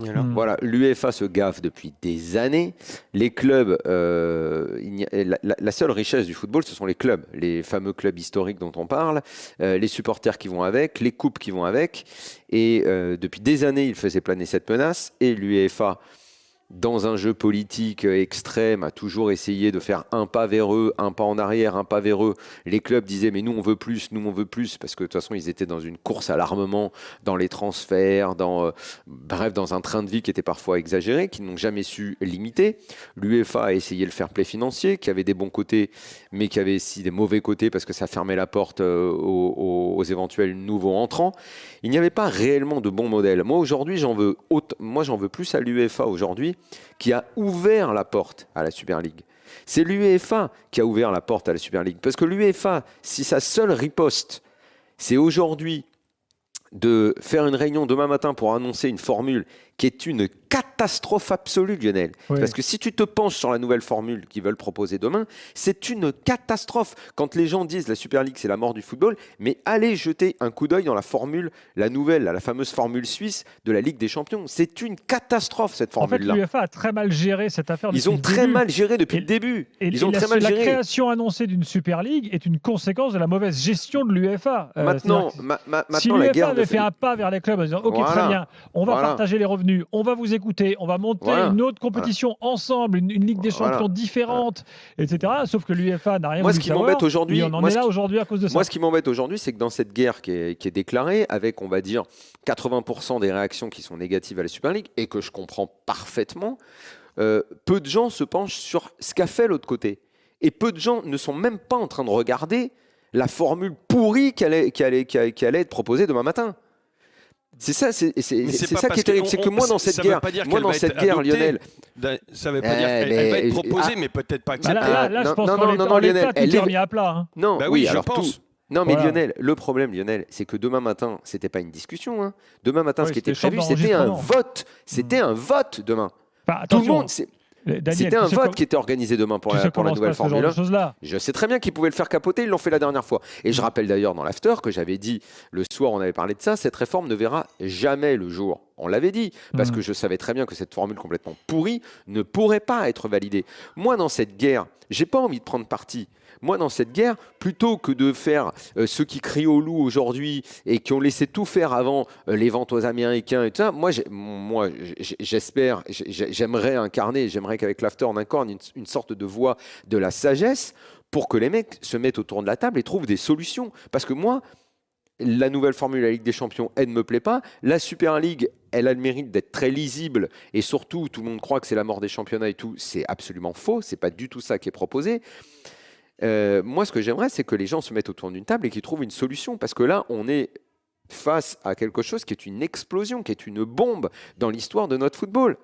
Voilà. Voilà, l'UEFA se gaffe depuis des années. Les clubs, la seule richesse du football, ce sont les clubs, les fameux clubs historiques dont on parle, les supporters qui vont avec, les coupes qui vont avec. Et depuis des années, il faisait planer cette menace. Et l'UEFA, dans un jeu politique extrême, a toujours essayé de faire un pas vers eux, un pas en arrière, un pas vers eux. Les clubs disaient, mais nous on veut plus, nous on veut plus, parce que de toute façon ils étaient dans une course à l'armement, dans les transferts, bref, dans un train de vie qui était parfois exagéré, qu'ils n'ont jamais su limiter. L'UEFA a essayé le fair play financier, qui avait des bons côtés, mais qui avait aussi des mauvais côtés, parce que ça fermait la porte aux éventuels nouveaux entrants. Il n'y avait pas réellement de bons modèles. Moi aujourd'hui, j'en veux plus à l'UEFA aujourd'hui, qui a ouvert la porte à la Super League. C'est l'UEFA qui a ouvert la porte à la Super League. Parce que l'UEFA, si sa seule riposte, c'est aujourd'hui de faire une réunion demain matin pour annoncer une formule qui est une catastrophe absolue, Lionel. Oui. Parce que si tu te penches sur la nouvelle formule qu'ils veulent proposer demain, c'est une catastrophe. Quand les gens disent la Super League, c'est la mort du football, mais allez jeter un coup d'œil dans la formule, la nouvelle, la fameuse formule suisse de la Ligue des Champions. C'est une catastrophe, cette En fait, formule-là. l'UEFA a très mal géré cette affaire. Ils ont très mal géré depuis le début. Ils ont très mal la géré. création annoncée d'une Super League est une conséquence de la mauvaise gestion de l'UEFA. Maintenant, si maintenant la l'UEFA guerre avait fait un pas vers les clubs en disant « Ok, Voilà. très bien, on va Voilà. partager les revenus, on va vous écouter, on va monter Voilà. une autre compétition ensemble, une Ligue des Champions différente, etc. » Sauf que l'UEFA n'a rien Moi, voulu ce qui m'embête aujourd'hui, et on en est là aujourd'hui à cause de ça. Moi, ce qui m'embête aujourd'hui, c'est que dans cette guerre qui est déclarée, avec, on va dire, 80% des réactions qui sont négatives à la Super League, et que je comprends parfaitement, peu de gens se penchent sur ce qu'a fait l'autre côté. Et peu de gens ne sont même pas en train de regarder la formule pourrie qui allait être proposée demain matin. C'est ça, c'est ça qui est terrible. C'est que moi, dans cette guerre, Lionel. Ça ne veut pas dire qu'elle va être proposée, mais peut-être pas acceptée. Là, je pense qu'en l'état, tout est remis à plat. Hein. Non, bah oui, je alors pense. tout. Non, mais Voilà. Lionel, le problème, Lionel, c'est que demain matin, c'était pas une discussion. Hein. Demain matin, Oui, ce qui était c'était prévu, champ c'était un d'enregistrement. vote. C'était un vote demain. Enfin, Tout le attention, monde. Daniel, C'était un tu sais vote qui était organisé demain pour la comment se nouvelle passe ce genre Formule de 1. choses-là. Je sais très bien qu'ils pouvaient le faire capoter, ils l'ont fait la dernière fois. Et je rappelle d'ailleurs dans l'after que j'avais dit, le soir on avait parlé de ça, cette réforme ne verra jamais le jour. On l'avait dit, parce que je savais très bien que cette formule complètement pourrie ne pourrait pas être validée. Moi, dans cette guerre, j'ai pas envie de prendre parti. Moi, dans cette guerre, plutôt que de faire ceux qui crient au loup aujourd'hui et qui ont laissé tout faire avant les ventes aux Américains et tout ça, j'espère, j'aimerais incarner, j'aimerais qu'avec l'after on incarne une sorte de voix de la sagesse pour que les mecs se mettent autour de la table et trouvent des solutions. Parce que moi, la nouvelle formule de la Ligue des Champions, elle ne me plaît pas. La Super League, elle a le mérite d'être très lisible et surtout, tout le monde croit que c'est la mort des championnats et tout. C'est absolument faux. C'est pas du tout ça qui est proposé. Moi, ce que j'aimerais, c'est que les gens se mettent autour d'une table et qu'ils trouvent une solution. Parce que là, on est face à quelque chose qui est une explosion, qui est une bombe dans l'histoire de notre football.